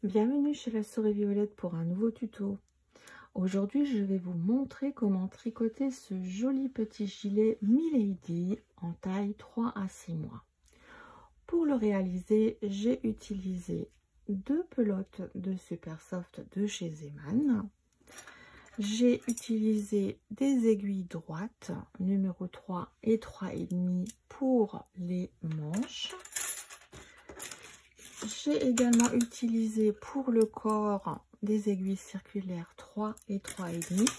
Bienvenue chez la Souris Violette pour un nouveau tuto. Aujourd'hui, je vais vous montrer comment tricoter ce joli petit gilet Milady en taille 3 à 6 mois. Pour le réaliser, j'ai utilisé 2 pelotes de Super Soft de chez Zeman. J'ai utilisé des aiguilles droites, numéro 3 et 3,5 pour les manches. J'ai également utilisé pour le corps des aiguilles circulaires 3 et 3,5.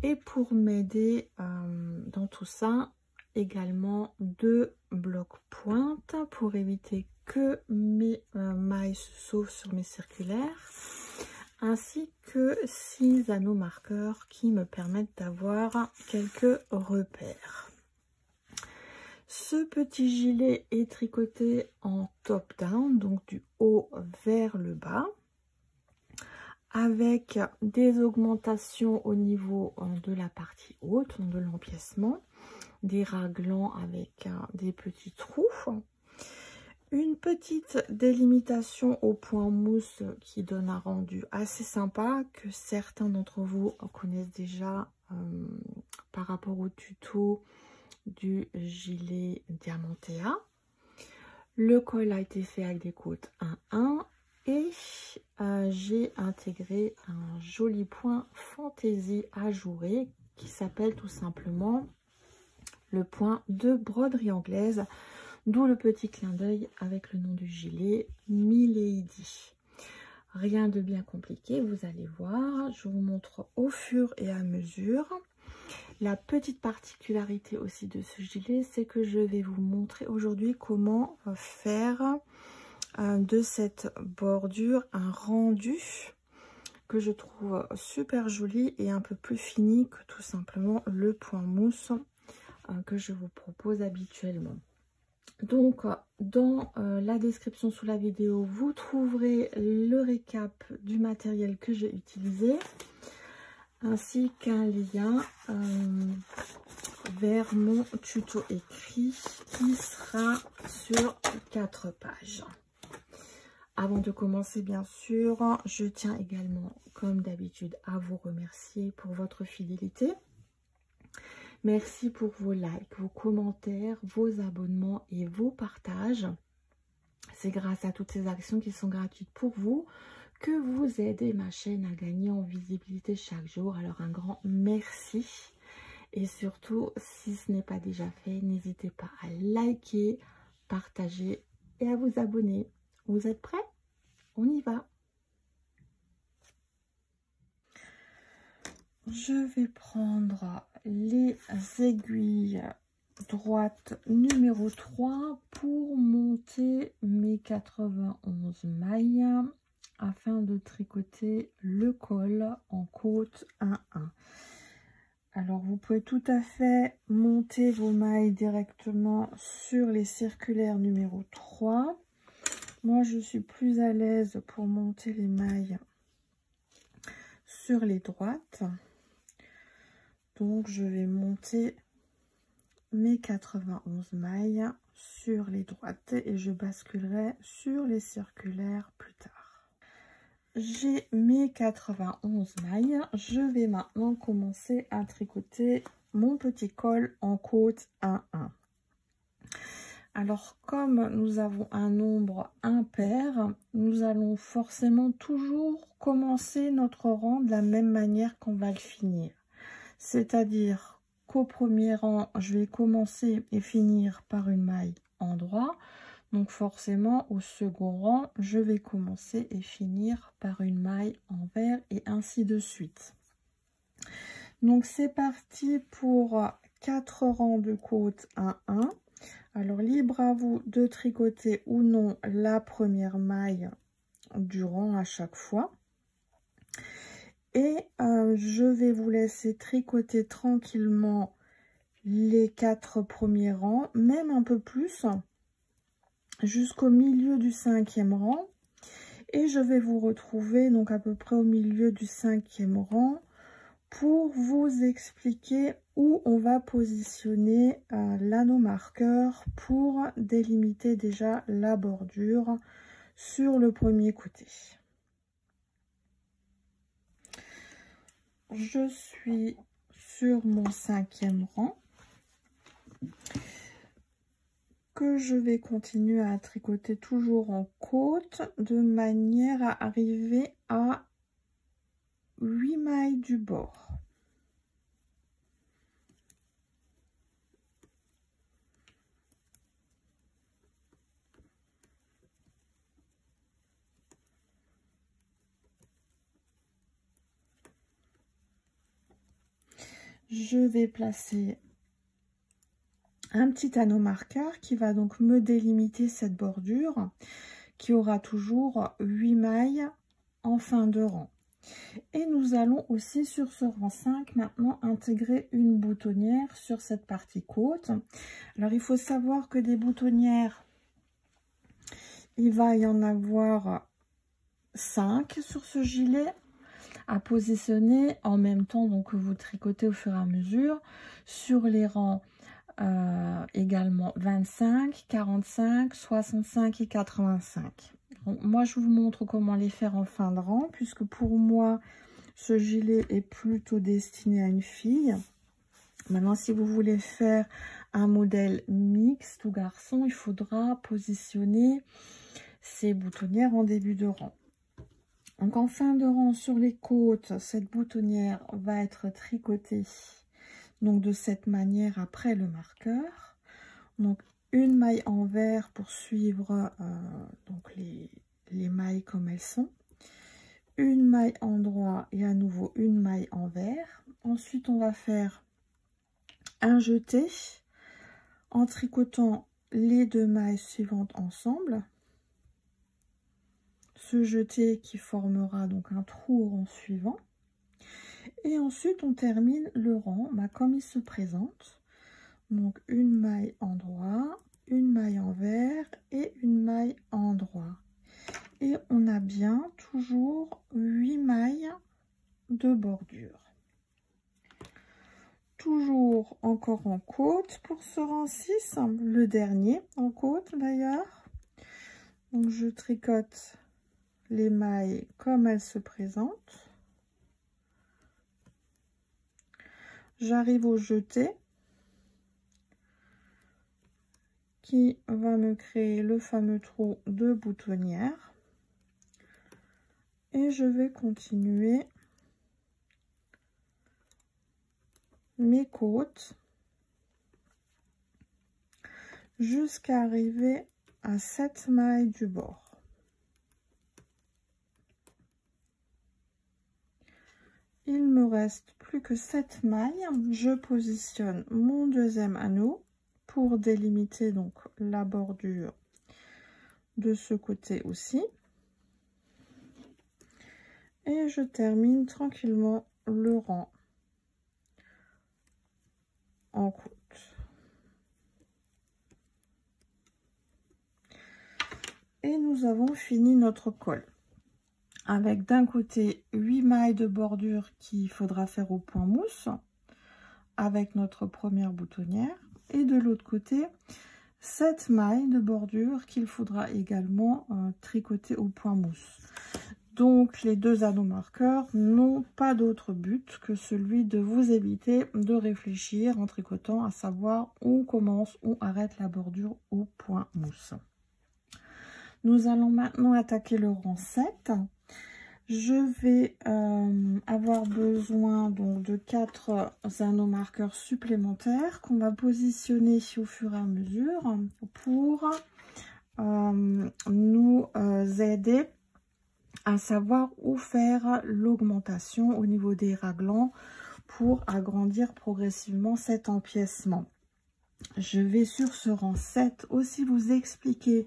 Et pour m'aider dans tout ça, également 2 blocs pointes pour éviter que mes mailles se sauvent sur mes circulaires, ainsi que 6 anneaux marqueurs qui me permettent d'avoir quelques repères. Ce petit gilet est tricoté en top down, donc du haut vers le bas, avec des augmentations au niveau de la partie haute, de l'empiècement, des raglans avec des petits trous, une petite délimitation au point mousse qui donne un rendu assez sympa que certains d'entre vous connaissent déjà par rapport au tuto du gilet Diamantea. Le col a été fait avec des côtes 1-1 et j'ai intégré un joli point fantaisie ajouré qui s'appelle tout simplement le point de broderie anglaise, d'où le petit clin d'œil avec le nom du gilet Milady. Rien de bien compliqué, vous allez voir, je vous montre au fur et à mesure. La petite particularité aussi de ce gilet, c'est que je vais vous montrer aujourd'hui comment faire de cette bordure un rendu que je trouve super joli et un peu plus fini que tout simplement le point mousse que je vous propose habituellement. Donc dans la description sous la vidéo, vous trouverez le récap du matériel que j'ai utilisé, ainsi qu'un lien vers mon tuto écrit qui sera sur 4 pages. Avant de commencer, bien sûr, je tiens également, comme d'habitude, à vous remercier pour votre fidélité. Merci pour vos likes, vos commentaires, vos abonnements et vos partages. C'est grâce à toutes ces actions qui sont gratuites pour vous que vous aidez ma chaîne à gagner en visibilité chaque jour. Alors un grand merci. Et surtout, si ce n'est pas déjà fait, n'hésitez pas à liker, partager et à vous abonner. Vous êtes prêts? On y va. Je vais prendre les aiguilles droites numéro 3 pour monter mes 91 mailles afin de tricoter le col en côte 1-1. Alors vous pouvez tout à fait monter vos mailles directement sur les circulaires numéro 3. Moi je suis plus à l'aise pour monter les mailles sur les droites. Donc je vais monter mes 91 mailles sur les droites et je basculerai sur les circulaires plus tard. J'ai mes 91 mailles. Je vais maintenant commencer à tricoter mon petit col en côte 1-1. Alors comme nous avons un nombre impair, nous allons forcément toujours commencer notre rang de la même manière qu'on va le finir. C'est-à-dire qu'au premier rang, je vais commencer et finir par une maille en droit. Donc forcément, au second rang, je vais commencer et finir par une maille en vert et ainsi de suite. Donc c'est parti pour 4 rangs de côte 1-1. Alors libre à vous de tricoter ou non la première maille du rang à chaque fois. Et je vais vous laisser tricoter tranquillement les 4 premiers rangs, même un peu plus, jusqu'au milieu du 5e rang. Et je vais vous retrouver donc à peu près au milieu du 5e rang pour vous expliquer où on va positionner l'anneau marqueur pour délimiter déjà la bordure sur le premier côté. Je suis sur mon 5e rang que je vais continuer à tricoter toujours en côte de manière à arriver à 8 mailles du bord. Je vais placer un petit anneau marqueur qui va donc me délimiter cette bordure qui aura toujours 8 mailles en fin de rang. Et nous allons aussi sur ce rang 5 maintenant intégrer une boutonnière sur cette partie côte. Alors il faut savoir que des boutonnières, il va y en avoir 5 sur ce gilet à positionner en même temps, donc vous tricotez au fur et à mesure sur les rangs également 25, 45, 65 et 85. Donc, moi je vous montre comment les faire en fin de rang, puisque pour moi ce gilet est plutôt destiné à une fille. Maintenant, si vous voulez faire un modèle mixte ou garçon, il faudra positionner ces boutonnières en début de rang. Donc en fin de rang sur les côtes, cette boutonnière va être tricotée donc de cette manière après le marqueur. Donc une maille envers pour suivre donc les mailles comme elles sont. Une maille en droit et à nouveau une maille envers. Ensuite on va faire un jeté en tricotant les 2 mailles suivantes ensemble. Ce jeté qui formera donc un trou au rang suivant. Et ensuite on termine le rang comme il se présente. Donc une maille en droit, une maille envers et une maille en droit. Et on a bien toujours 8 mailles de bordure. Toujours encore en côte pour ce rang 6, le dernier en côte d'ailleurs. Donc je tricote les mailles comme elles se présentent. J'arrive au jeté qui va me créer le fameux trou de boutonnière. Et je vais continuer mes côtes jusqu'à arriver à 7 mailles du bord. Il me reste plus que 7 mailles. Je positionne mon 2e anneau pour délimiter donc la bordure de ce côté aussi. Et je termine tranquillement le rang en côte. Et nous avons fini notre col. Avec d'un côté 8 mailles de bordure qu'il faudra faire au point mousse avec notre première boutonnière et de l'autre côté 7 mailles de bordure qu'il faudra également tricoter au point mousse. Donc les 2 anneaux marqueurs n'ont pas d'autre but que celui de vous éviter de réfléchir en tricotant, à savoir où commence, où arrête la bordure au point mousse. Nous allons maintenant attaquer le rang 7. Je vais avoir besoin donc de 4 anneaux marqueurs supplémentaires qu'on va positionner au fur et à mesure pour nous aider à savoir où faire l'augmentation au niveau des raglans pour agrandir progressivement cet empiècement. Je vais sur ce rang 7 aussi vous expliquer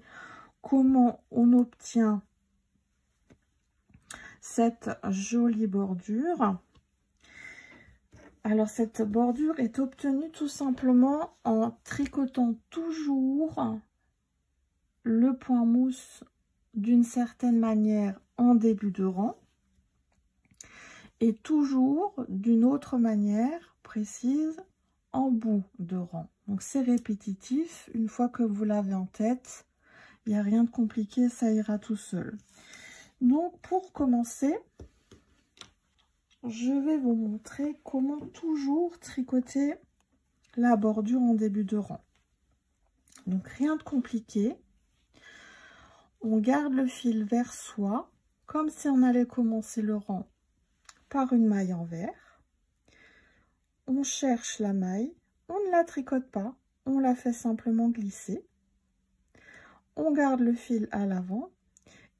comment on obtient cette jolie bordure. Alors cette bordure est obtenue tout simplement en tricotant toujours le point mousse d'une certaine manière en début de rang et toujours d'une autre manière précise en bout de rang. Donc c'est répétitif. Une fois que vous l'avez en tête, Il n'y a rien de compliqué, ça ira tout seul. Donc pour commencer, je vais vous montrer comment toujours tricoter la bordure en début de rang. Donc rien de compliqué. On garde le fil vers soi, comme si on allait commencer le rang par une maille envers. On cherche la maille, on ne la tricote pas, on la fait simplement glisser. On garde le fil à l'avant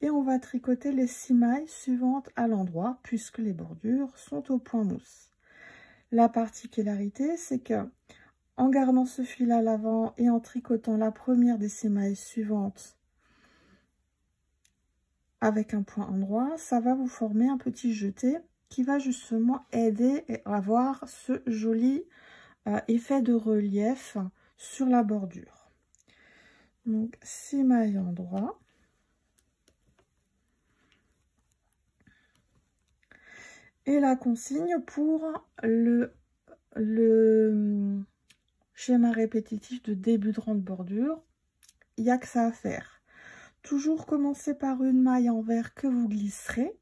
et on va tricoter les 6 mailles suivantes à l'endroit puisque les bordures sont au point mousse. La particularité, c'est que en gardant ce fil à l'avant et en tricotant la première des 6 mailles suivantes avec un point endroit, ça va vous former un petit jeté qui va justement aider à avoir ce joli effet de relief sur la bordure. Donc 6 mailles endroit. Et la consigne pour le schéma répétitif de début de rang de bordure, il n'y a que ça à faire. Toujours commencer par une maille envers que vous glisserez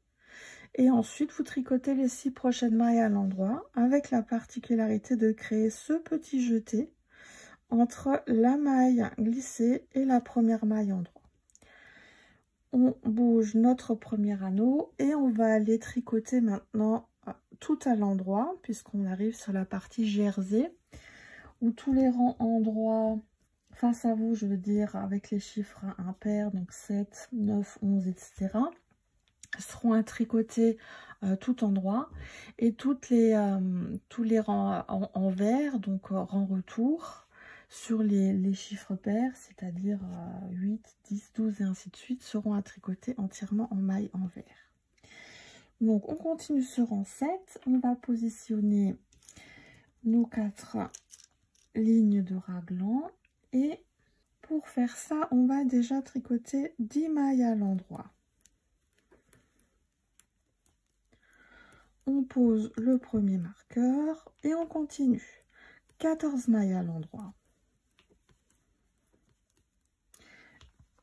et ensuite vous tricotez les 6 prochaines mailles à l'endroit avec la particularité de créer ce petit jeté entre la maille glissée et la première maille endroit. On bouge notre premier anneau et on va aller tricoter maintenant tout à l'endroit puisqu'on arrive sur la partie jersey où tous les rangs endroits face à vous, je veux dire avec les chiffres impairs, donc 7, 9, 11, etc. seront à tricoter tout endroit et tous les rangs en vert, donc rang retour, sur les chiffres pairs, c'est-à-dire 8, 10, 12 et ainsi de suite, seront à tricoter entièrement en maille en vert. Donc on continue ce rang 7, on va positionner nos 4 lignes de raglan et pour faire ça, on va déjà tricoter 10 mailles à l'endroit. On pose le premier marqueur et on continue. 14 mailles à l'endroit.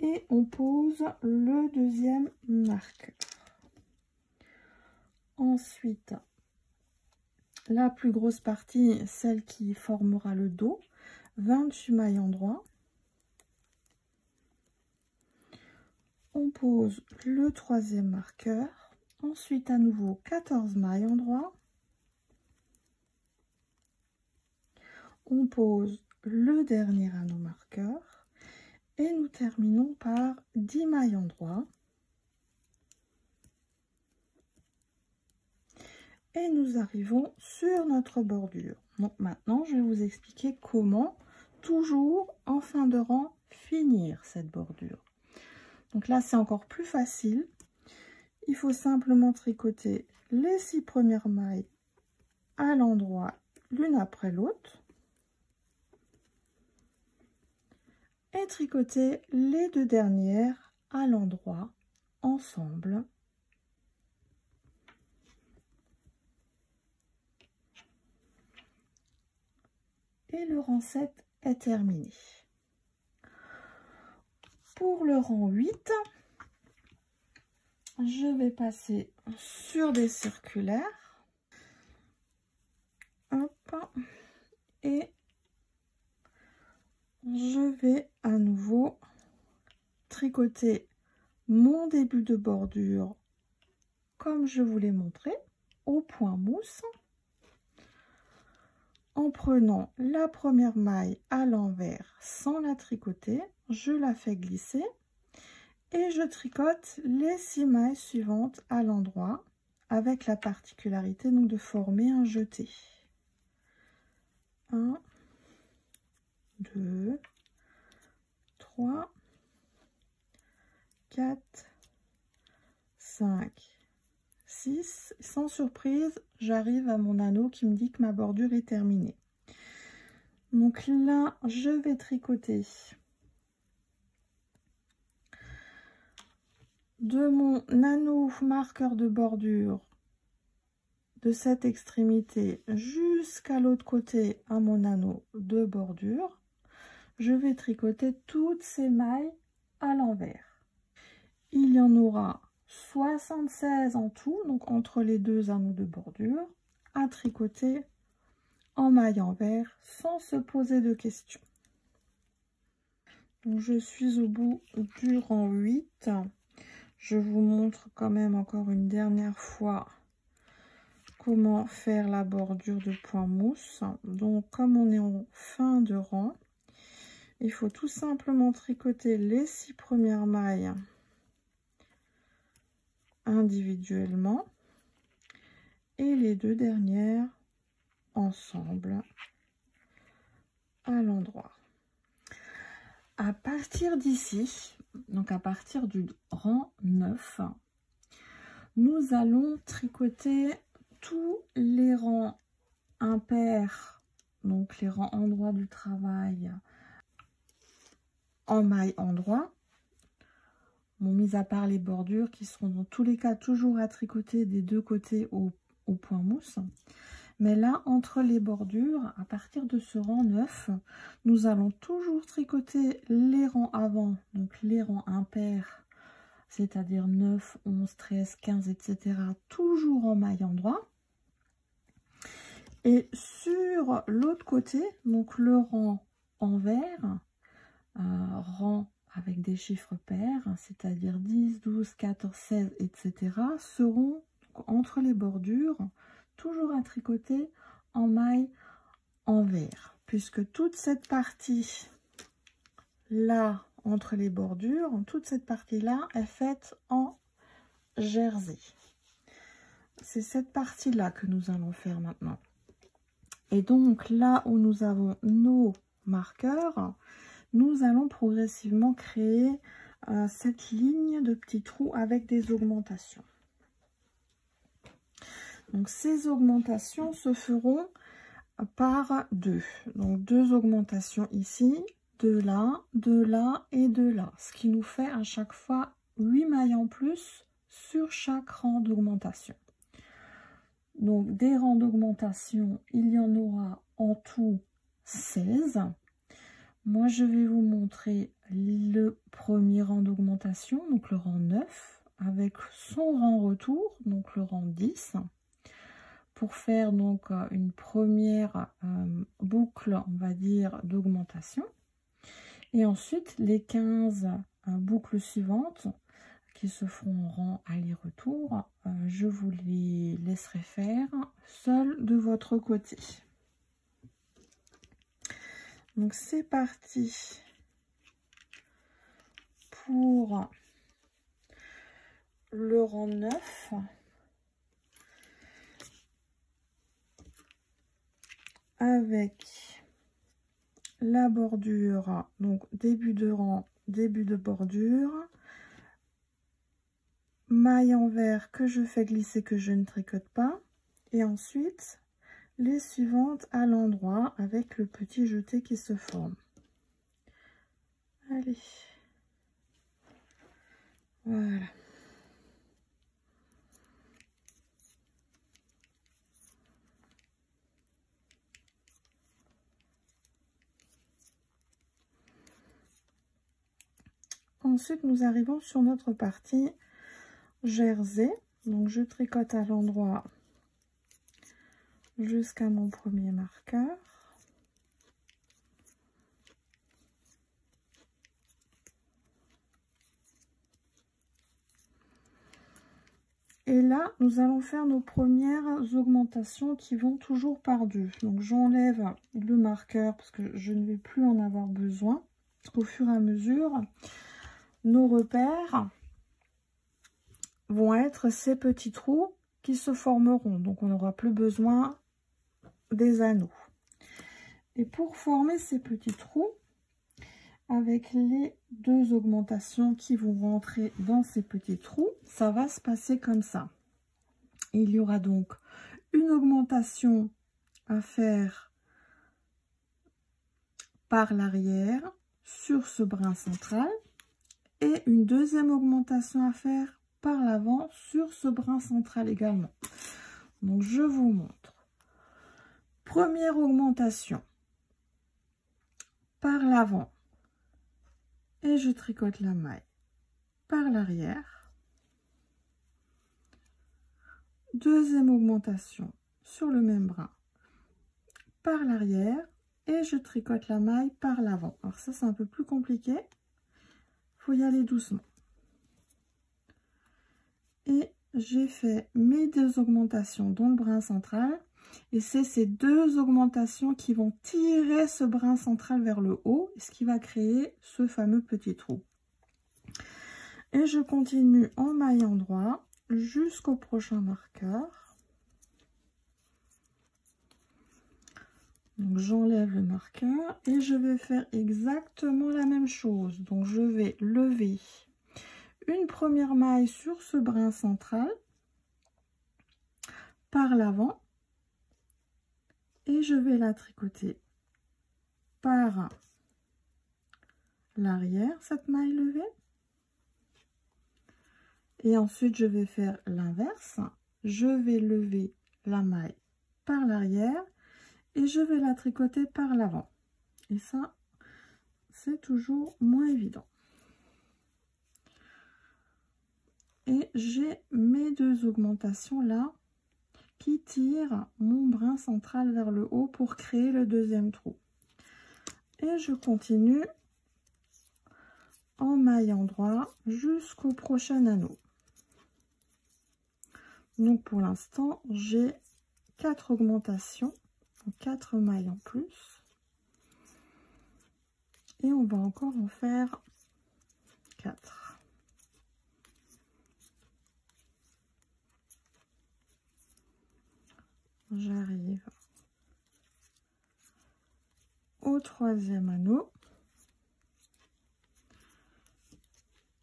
Et on pose le deuxième marqueur. Ensuite, la plus grosse partie, celle qui formera le dos, 28 mailles endroit. On pose le troisième marqueur. Ensuite, à nouveau, 14 mailles endroit. On pose le dernier anneau marqueur. Et nous terminons par 10 mailles endroit. Et nous arrivons sur notre bordure. Donc maintenant, je vais vous expliquer comment, toujours en fin de rang, finir cette bordure. Donc là, c'est encore plus facile. Il faut simplement tricoter les 6 premières mailles à l'endroit, l'une après l'autre. Et tricoter les 2 dernières à l'endroit, ensemble. Et le rang 7 est terminé. Pour le rang 8, je vais passer sur des circulaires. Hop. Et je vais à nouveau tricoter mon début de bordure comme je vous l'ai montré, au point mousse. En prenant la première maille à l'envers sans la tricoter, je la fais glisser et je tricote les 6 mailles suivantes à l'endroit avec la particularité donc de former un jeté. 1, 2, 3, 4, 5, 6. Sans surprise, j'arrive à mon anneau qui me dit que ma bordure est terminée. Donc là, je vais tricoter de mon anneau marqueur de bordure de cette extrémité jusqu'à l'autre côté à mon anneau de bordure. Je vais tricoter toutes ces mailles à l'envers. Il y en aura 76 en tout, donc entre les deux anneaux de bordure, à tricoter en maille envers sans se poser de questions. Donc je suis au bout du rang 8. Je vous montre quand même encore une dernière fois comment faire la bordure de point mousse. Donc comme on est en fin de rang, il faut tout simplement tricoter les 6 premières mailles individuellement et les 2 dernières ensemble à l'endroit. À partir d'ici, donc à partir du rang 9, nous allons tricoter tous les rangs impairs, donc les rangs endroits du travail en maille endroit. Bon, mis à part les bordures qui seront dans tous les cas toujours à tricoter des deux côtés au point mousse. Mais là, entre les bordures, à partir de ce rang 9, nous allons toujours tricoter les rangs avant, donc les rangs impairs, c'est-à-dire 9, 11, 13, 15, etc. toujours en maille endroit. Et sur l'autre côté, donc le rang envers, rang avec des chiffres pairs, c'est-à-dire 10, 12, 14, 16, etc. seront entre les bordures toujours à tricoter en maille envers, puisque toute cette partie là entre les bordures, toute cette partie là est faite en jersey. C'est cette partie là que nous allons faire maintenant. Et donc là où nous avons nos marqueurs, nous allons progressivement créer cette ligne de petits trous avec des augmentations. Donc ces augmentations se feront par 2. Donc 2 augmentations ici, de là et de là. Ce qui nous fait à chaque fois 8 mailles en plus sur chaque rang d'augmentation. Donc des rangs d'augmentation, il y en aura en tout 16. Moi je vais vous montrer le premier rang d'augmentation, donc le rang 9, avec son rang retour, donc le rang 10. Pour faire donc une première boucle, on va dire, d'augmentation. Et ensuite, les 15 boucles suivantes qui se feront en rang aller-retour, je vous les laisserai faire seules de votre côté. Donc c'est parti pour le rang 9. Avec la bordure, donc début de rang, début de bordure, maille envers que je fais glisser, que je ne tricote pas, et ensuite les suivantes à l'endroit avec le petit jeté qui se forme. Allez, voilà. Ensuite, nous arrivons sur notre partie jersey. Donc, je tricote à l'endroit jusqu'à mon premier marqueur. Et là, nous allons faire nos premières augmentations qui vont toujours par 2. Donc, j'enlève le marqueur parce que je ne vais plus en avoir besoin. Au fur et à mesure, nos repères vont être ces petits trous qui se formeront. Donc, on n'aura plus besoin des anneaux. Et pour former ces petits trous, avec les 2 augmentations qui vont rentrer dans ces petits trous, ça va se passer comme ça. Il y aura donc une augmentation à faire par l'arrière sur ce brin central et une deuxième augmentation à faire par l'avant sur ce brin central également. Donc je vous montre. Première augmentation par l'avant et je tricote la maille par l'arrière. Deuxième augmentation sur le même brin par l'arrière et je tricote la maille par l'avant. Alors ça c'est un peu plus compliqué, il faut y aller doucement. Et j'ai fait mes deux augmentations dans le brin central et c'est ces deux augmentations qui vont tirer ce brin central vers le haut, ce qui va créer ce fameux petit trou. Et je continue en maillant droit jusqu'au prochain marqueur. Donc j'enlève le marqueur et je vais faire exactement la même chose. Donc je vais lever une première maille sur ce brin central par l'avant et je vais la tricoter par l'arrière, cette maille levée. Et ensuite, je vais faire l'inverse. Je vais lever la maille par l'arrière et je vais la tricoter par l'avant. Et ça, c'est toujours moins évident. Et j'ai mes deux augmentations là qui tirent mon brin central vers le haut pour créer le deuxième trou. Et je continue en maillant droit jusqu'au prochain anneau. Donc pour l'instant, j'ai 4 augmentations, 4 mailles en plus. Et on va encore en faire 4. J'arrive au troisième anneau.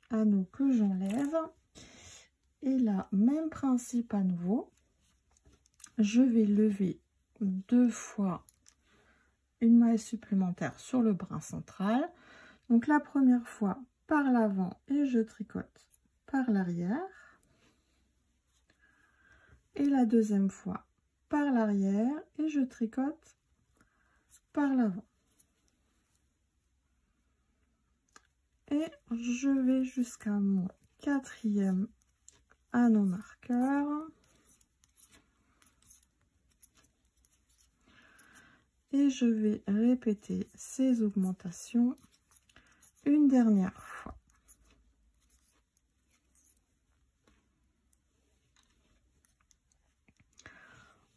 Anneau que j'enlève. Et là, même principe à nouveau. Je vais lever 2 fois une maille supplémentaire sur le brin central. Donc la première fois par l'avant et je tricote par l'arrière. Et la deuxième fois par l'arrière et je tricote par l'avant. Et je vais jusqu'à mon 4e anneau marqueur. Et je vais répéter ces augmentations une dernière fois.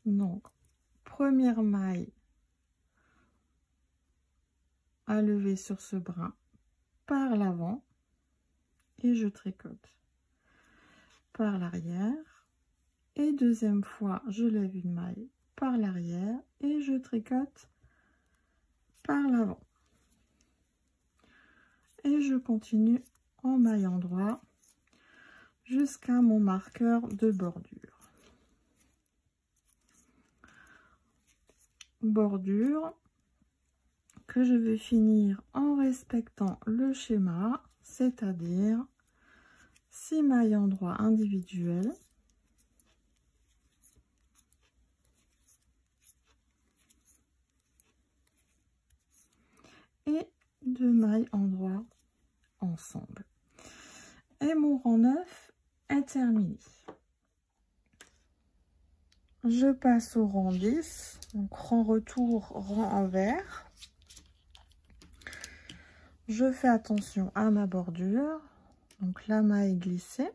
Donc, première maille à lever sur ce brin par l'avant et je tricote par l'arrière. Et deuxième fois, je lève une maille par l'arrière et je tricote par l'avant. Et je continue en maillant droit jusqu'à mon marqueur de bordure. Bordure que je vais finir en respectant le schéma, c'est-à-dire 6 mailles en droit individuelles et 2 mailles en droit ensemble. Et mon rang 9 est terminé. Je passe au rang 10, donc rang retour, rang envers. Je fais attention à ma bordure, donc la maille glissée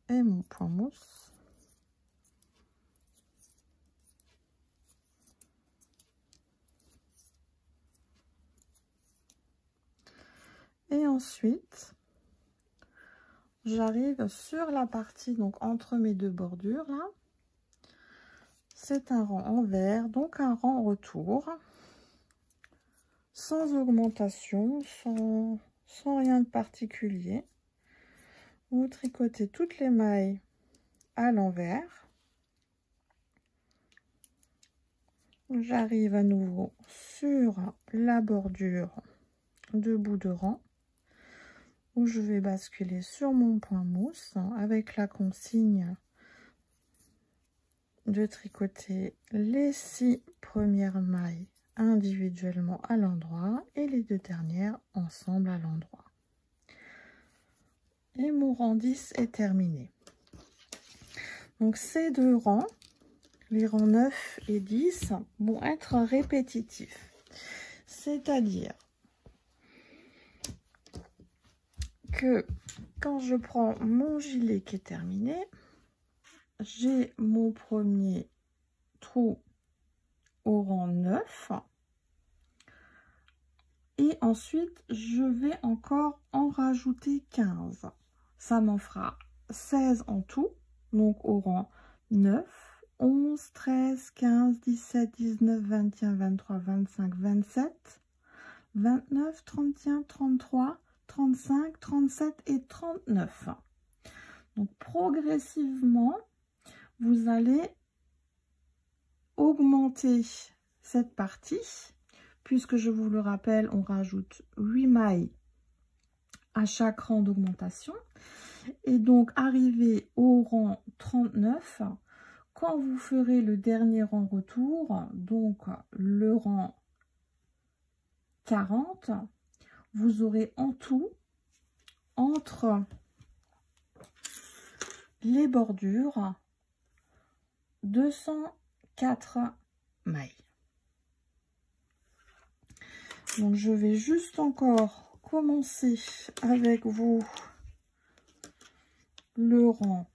et mon point mousse. Et ensuite, j'arrive sur la partie, donc entre mes deux bordures là. C'est un rang envers, donc un rang retour. Sans augmentation, sans rien de particulier. Vous tricotez toutes les mailles à l'envers. J'arrive à nouveau sur la bordure de bout de rang où je vais basculer sur mon point mousse avec la consigne de tricoter les 6 premières mailles individuellement à l'endroit et les deux dernières ensemble à l'endroit. Et mon rang 10 est terminé. Donc ces deux rangs, les rangs 9 et 10, vont être répétitifs. C'est-à-dire que quand je prends mon gilet qui est terminé, j'ai mon premier trou au rang 9 et ensuite je vais encore en rajouter 15. Ça m'en fera 16 en tout, donc au rang 9, 11, 13, 15, 17, 19, 21, 23, 25, 27, 29, 31, 33, 35, 37 et 39. Donc progressivement, vous allez augmenter cette partie, puisque je vous le rappelle, on rajoute 8 mailles à chaque rang d'augmentation. Et donc, arrivé au rang 39, quand vous ferez le dernier rang retour, donc le rang 40, vous aurez en tout, entre les bordures, 204 mailles. Donc je vais juste encore commencer avec vous le rang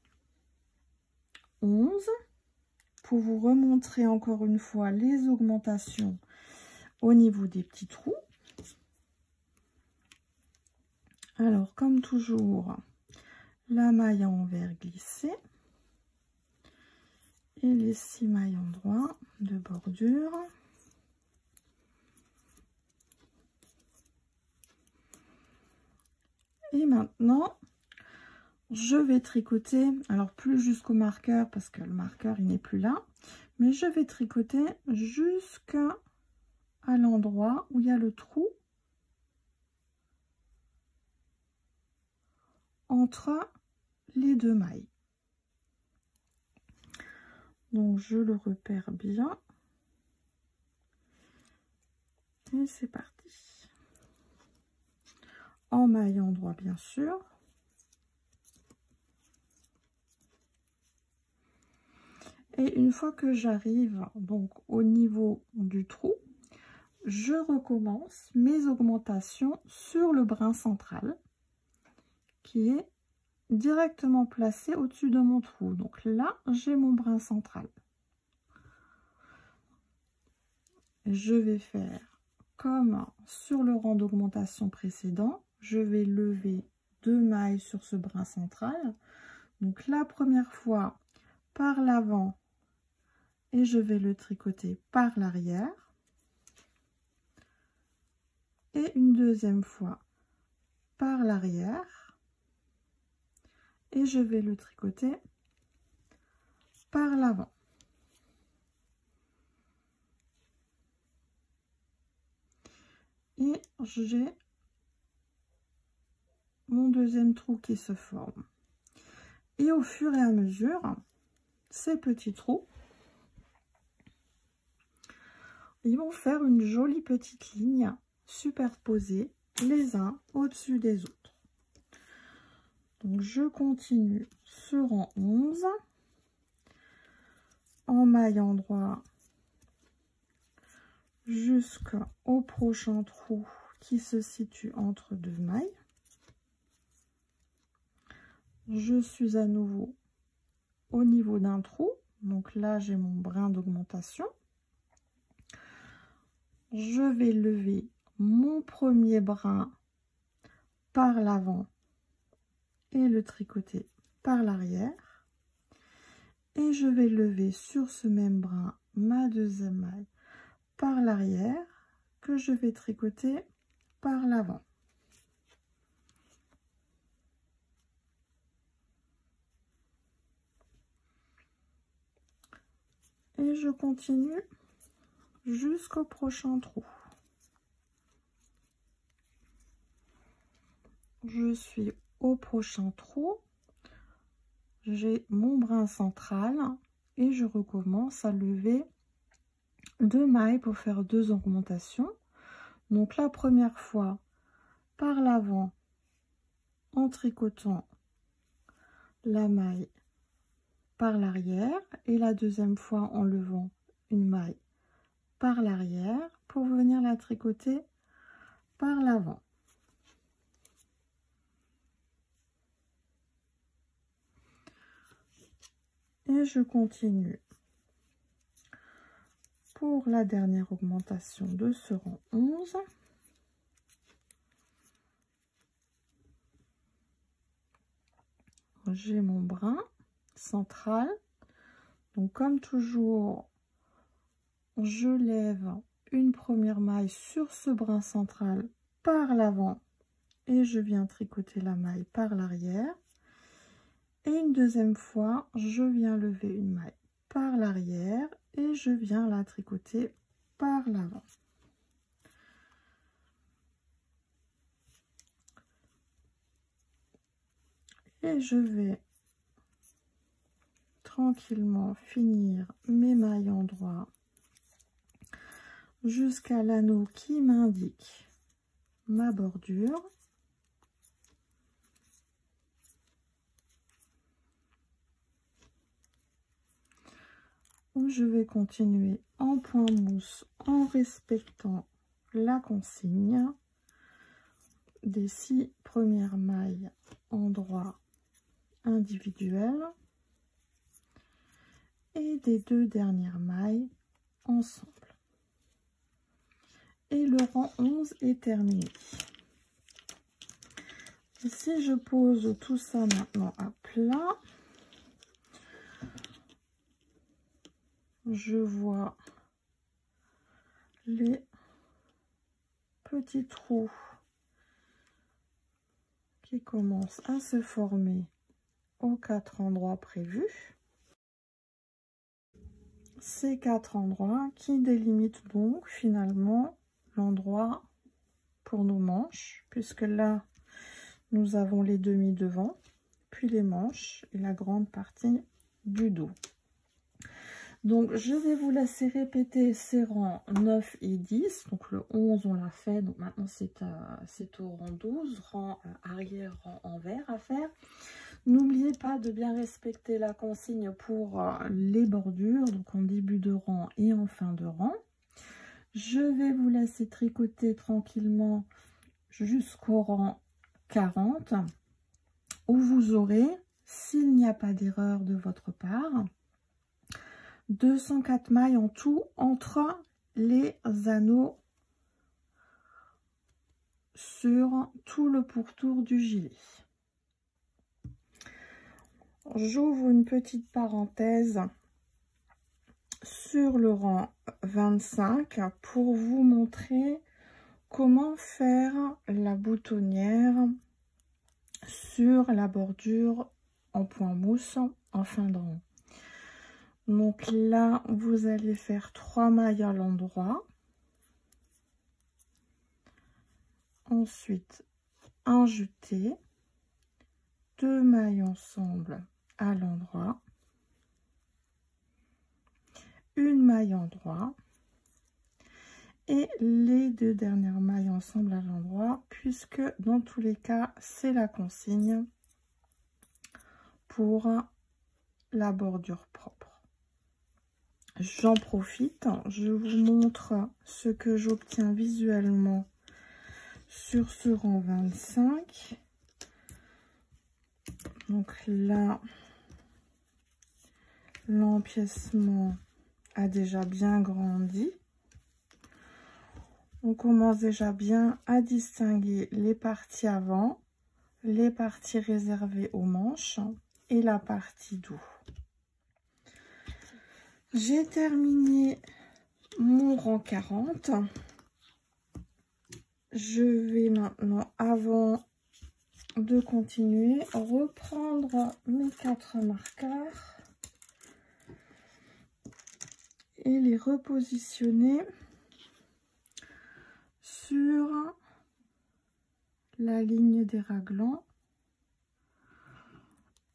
11 pour vous remontrer encore une fois les augmentations au niveau des petits trous. Alors comme toujours, la maille à envers glissée et les 6 mailles endroits de bordure. Et maintenant, je vais tricoter, alors plus jusqu'au marqueur parce que le marqueur il n'est plus là, mais je vais tricoter jusqu'à l'endroit où il y a le trou entre les deux mailles. Donc je le repère bien et c'est parti. En maille endroit bien sûr. Et une fois que j'arrive donc au niveau du trou, je recommence mes augmentations sur le brin central qui est directement placé au-dessus de mon trou. Donc là, j'ai mon brin central. Je vais faire comme sur le rang d'augmentation précédent. Je vais lever 2 mailles sur ce brin central. Donc la première fois par l'avant et je vais le tricoter par l'arrière. Et une deuxième fois par l'arrière. Et je vais le tricoter par l'avant. Et j'ai mon deuxième trou qui se forme. Et au fur et à mesure, ces petits trous, ils vont faire une jolie petite ligne superposée les uns au-dessus des autres. Donc je continue ce rang 11 en maille endroit jusqu'au prochain trou qui se situe entre 2 mailles. Je suis à nouveau au niveau d'un trou, donc là j'ai mon brin d'augmentation. Je vais lever mon premier brin par l'avant et le tricoter par l'arrière. Et je vais lever sur ce même brin ma deuxième maille par l'arrière que je vais tricoter par l'avant. Et je continue jusqu'au prochain trou. Je suis au prochain trou, j'ai mon brin central et je recommence à lever 2 mailles pour faire 2 augmentations. Donc la première fois par l'avant en tricotant la maille par l'arrière et la deuxième fois en levant une maille par l'arrière pour venir la tricoter par l'avant. Et je continue pour la dernière augmentation de ce rang 11. J'ai mon brin central. Donc comme toujours, je lève une première maille sur ce brin central par l'avant et je viens tricoter la maille par l'arrière. Et une deuxième fois, je viens lever une maille par l'arrière et je viens la tricoter par l'avant. Et je vais tranquillement finir mes mailles en droit jusqu'à l'anneau qui m'indique ma bordure. Où je vais continuer en point mousse en respectant la consigne des 6 premières mailles en droit individuelles et des 2 dernières mailles ensemble. Et le rang 11 est terminé. Et si je pose tout ça maintenant à plat, je vois les petits trous qui commencent à se former aux 4 endroits prévus. Ces 4 endroits qui délimitent donc finalement l'endroit pour nos manches, puisque là nous avons les demi devant, puis les manches et la grande partie du dos. Donc je vais vous laisser répéter ces rangs 9 et 10. Donc le 11 on l'a fait, donc maintenant c'est au rang 12, rang arrière, rang envers à faire. N'oubliez pas de bien respecter la consigne pour les bordures, donc en début de rang et en fin de rang. Je vais vous laisser tricoter tranquillement jusqu'au rang 40, où vous aurez, s'il n'y a pas d'erreur de votre part, 204 mailles en tout entre les anneaux sur tout le pourtour du gilet. J'ouvre une petite parenthèse sur le rang 25 pour vous montrer comment faire la boutonnière sur la bordure en point mousse en fin de rang. Donc là, vous allez faire 3 mailles à l'endroit. Ensuite, un jeté, 2 mailles ensemble à l'endroit, une maille en droit et les 2 dernières mailles ensemble à l'endroit, puisque dans tous les cas, c'est la consigne pour la bordure propre. J'en profite, je vous montre ce que j'obtiens visuellement sur ce rang 25. Donc là, l'empiècement a déjà bien grandi. On commence déjà bien à distinguer les parties avant, les parties réservées aux manches et la partie dos. J'ai terminé mon rang 40. Je vais maintenant, avant de continuer, reprendre mes 4 marqueurs et les repositionner sur la ligne des raglans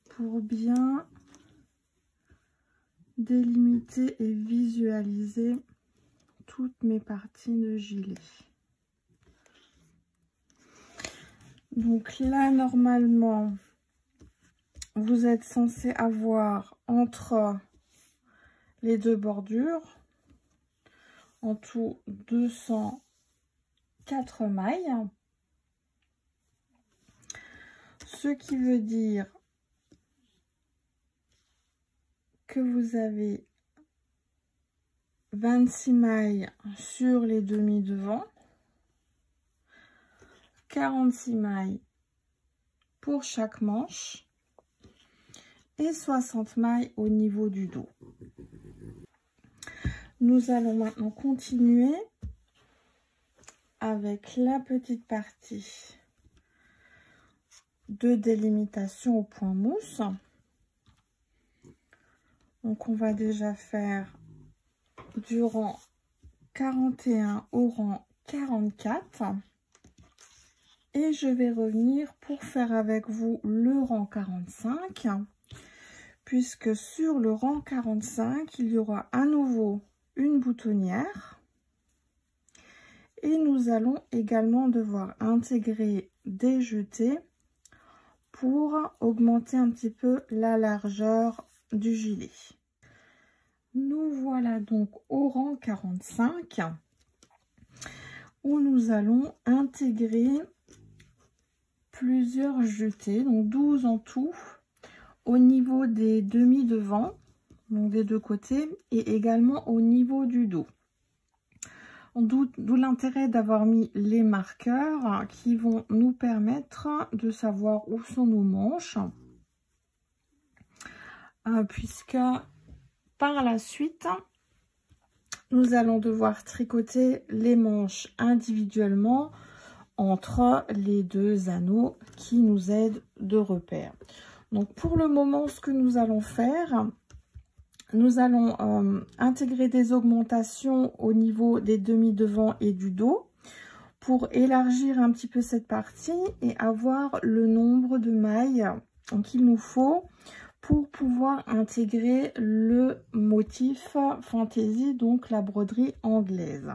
pour bien délimiter et visualiser toutes mes parties de gilet. Donc là, normalement, vous êtes censé avoir entre les deux bordures en tout 204 mailles. Ce qui veut dire que vous avez 26 mailles sur les demi devant, 46 mailles pour chaque manche et 60 mailles au niveau du dos. Nous allons maintenant continuer avec la petite partie de délimitation au point mousse. Donc on va déjà faire du rang 41 au rang 44 et je vais revenir pour faire avec vous le rang 45, puisque sur le rang 45 il y aura à nouveau une boutonnière et nous allons également devoir intégrer des jetés pour augmenter un petit peu la largeur du gilet. Nous voilà donc au rang 45 où nous allons intégrer plusieurs jetés, donc 12 en tout au niveau des demi devant, donc des deux côtés, et également au niveau du dos. D'où l'intérêt d'avoir mis les marqueurs qui vont nous permettre de savoir où sont nos manches, puisque par la suite, nous allons devoir tricoter les manches individuellement entre les deux anneaux qui nous aident de repère. Donc pour le moment, ce que nous allons faire, nous allons intégrer des augmentations au niveau des demi devant et du dos pour élargir un petit peu cette partie et avoir le nombre de mailles qu'il nous faut pour pouvoir intégrer le motif fantaisie, donc la broderie anglaise.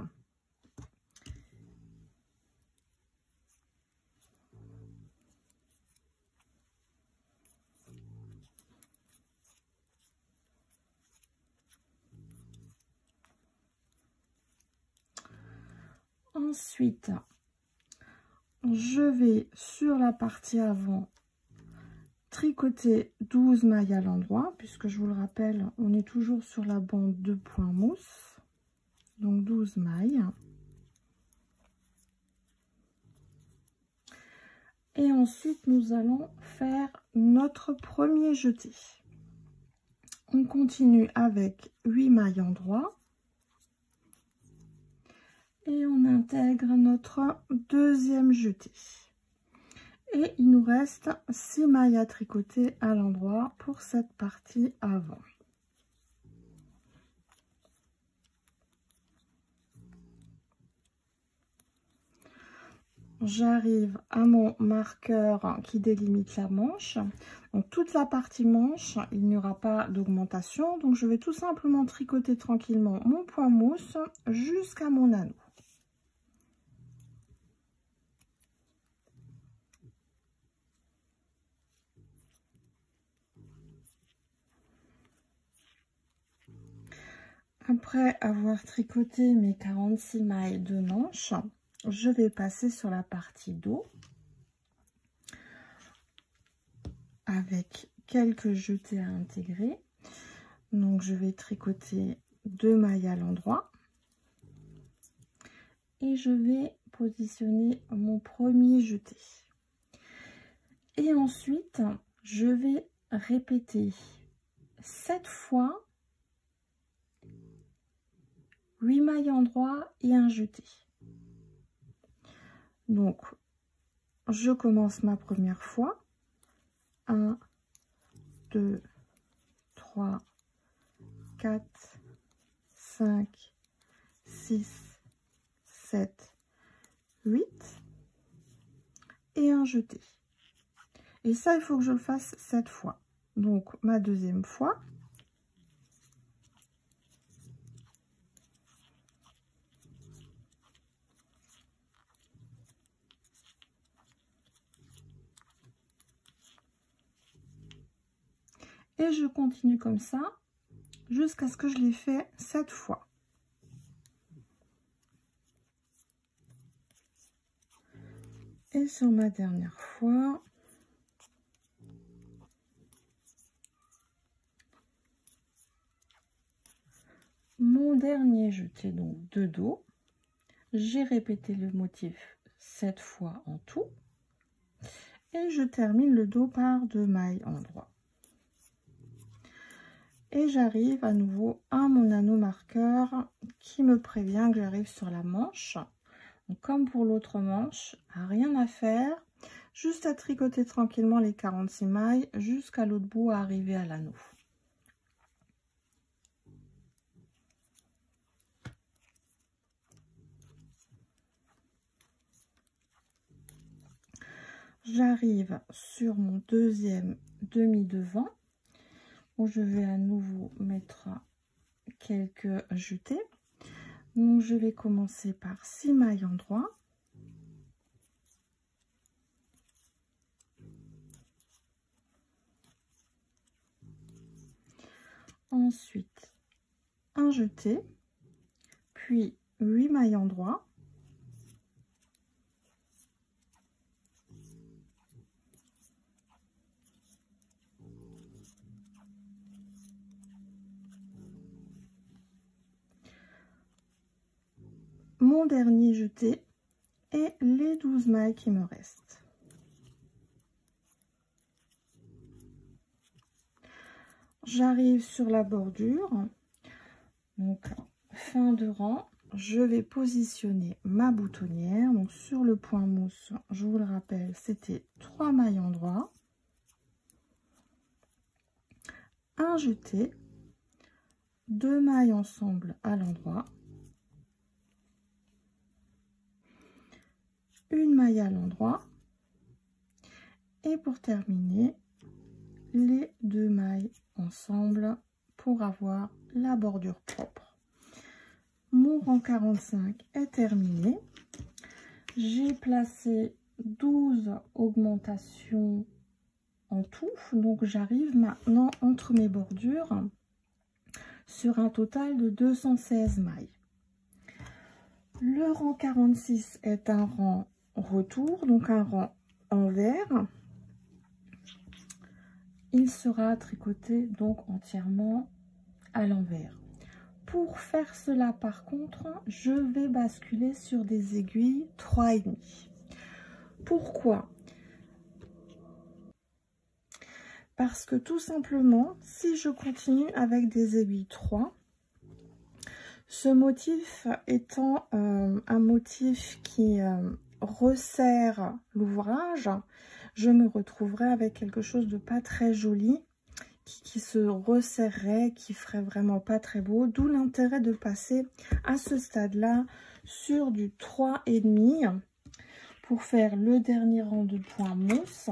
Ensuite, je vais sur la partie avant tricoter 12 mailles à l'endroit, puisque je vous le rappelle, on est toujours sur la bande de point mousse, donc 12 mailles. Et ensuite, nous allons faire notre premier jeté. On continue avec 8 mailles endroit. Et on intègre notre deuxième jeté. Et il nous reste 6 mailles à tricoter à l'endroit pour cette partie avant. J'arrive à mon marqueur qui délimite la manche. Donc toute la partie manche, il n'y aura pas d'augmentation. Donc je vais tout simplement tricoter tranquillement mon point mousse jusqu'à mon anneau. Après avoir tricoté mes 46 mailles de manche, je vais passer sur la partie dos avec quelques jetés à intégrer. Donc je vais tricoter 2 mailles à l'endroit et je vais positionner mon premier jeté. Et ensuite, je vais répéter 7 fois 8 mailles endroit et un jeté. Donc, je commence ma première fois. 1, 2, 3, 4, 5, 6, 7, 8 et un jeté. Et ça, il faut que je le fasse 7 fois. Donc, ma deuxième fois. Et je continue comme ça jusqu'à ce que je l'ai fait 7 fois. Et sur ma dernière fois, mon dernier jeté donc de dos, j'ai répété le motif 7 fois en tout et je termine le dos par 2 mailles en droit. Et j'arrive à nouveau à mon anneau marqueur qui me prévient que j'arrive sur la manche. Donc, comme pour l'autre manche, rien à faire, juste à tricoter tranquillement les 46 mailles jusqu'à l'autre bout à arriver à l'anneau. J'arrive sur mon deuxième demi-devant où je vais à nouveau mettre quelques jetés. Donc je vais commencer par 6 mailles en droit. Ensuite un jeté, puis 8 mailles en droit. Mon dernier jeté et les 12 mailles qui me restent. J'arrive sur la bordure, donc fin de rang, je vais positionner ma boutonnière. Donc sur le point mousse, je vous le rappelle, c'était 3 mailles en droit, un jeté, 2 mailles ensemble à l'endroit, une maille à l'endroit et pour terminer les 2 mailles ensemble pour avoir la bordure propre. Mon rang 45 est terminé. J'ai placé 12 augmentations en tout, donc j'arrive maintenant entre mes bordures sur un total de 216 mailles. Le rang 46 est un rang retour, donc un rang envers. Il sera tricoté donc entièrement à l'envers. Pour faire cela par contre, je vais basculer sur des aiguilles 3,5. Pourquoi? Parce que tout simplement, si je continue avec des aiguilles 3, ce motif étant un motif qui resserre l'ouvrage, je me retrouverai avec quelque chose de pas très joli, qui se resserrerait, qui ferait vraiment pas très beau. D'où l'intérêt de passer à ce stade-là sur du 3,5 pour faire le dernier rang de point mousse,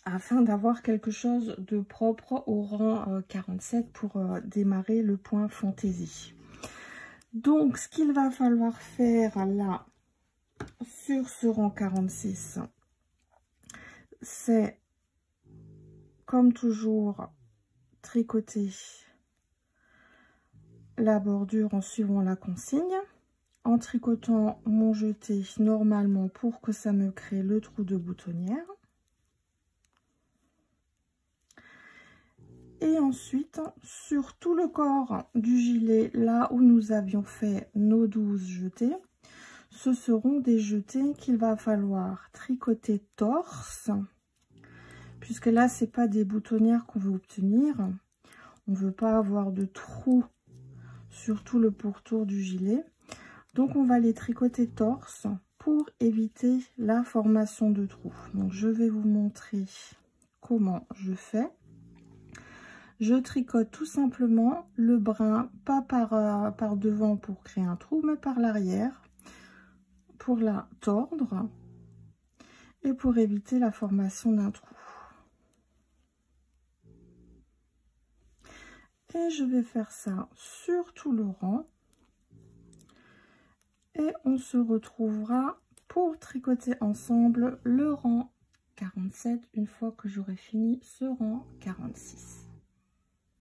afin d'avoir quelque chose de propre au rang 47 pour démarrer le point fantaisie. Donc, ce qu'il va falloir faire là, sur ce rang 46, c'est, comme toujours, tricoter la bordure en suivant la consigne, en tricotant mon jeté normalement pour que ça me crée le trou de boutonnière. Et ensuite, sur tout le corps du gilet, là où nous avions fait nos 12 jetés, ce seront des jetés qu'il va falloir tricoter torse, puisque là, c'est pas des boutonnières qu'on veut obtenir. On ne veut pas avoir de trous sur tout le pourtour du gilet. Donc, on va les tricoter torse pour éviter la formation de trous. Donc, je vais vous montrer comment je fais. Je tricote tout simplement le brin, pas par devant pour créer un trou, mais par l'arrière, pour la tordre et pour éviter la formation d'un trou. Et je vais faire ça sur tout le rang. Et on se retrouvera pour tricoter ensemble le rang 47 une fois que j'aurai fini ce rang 46.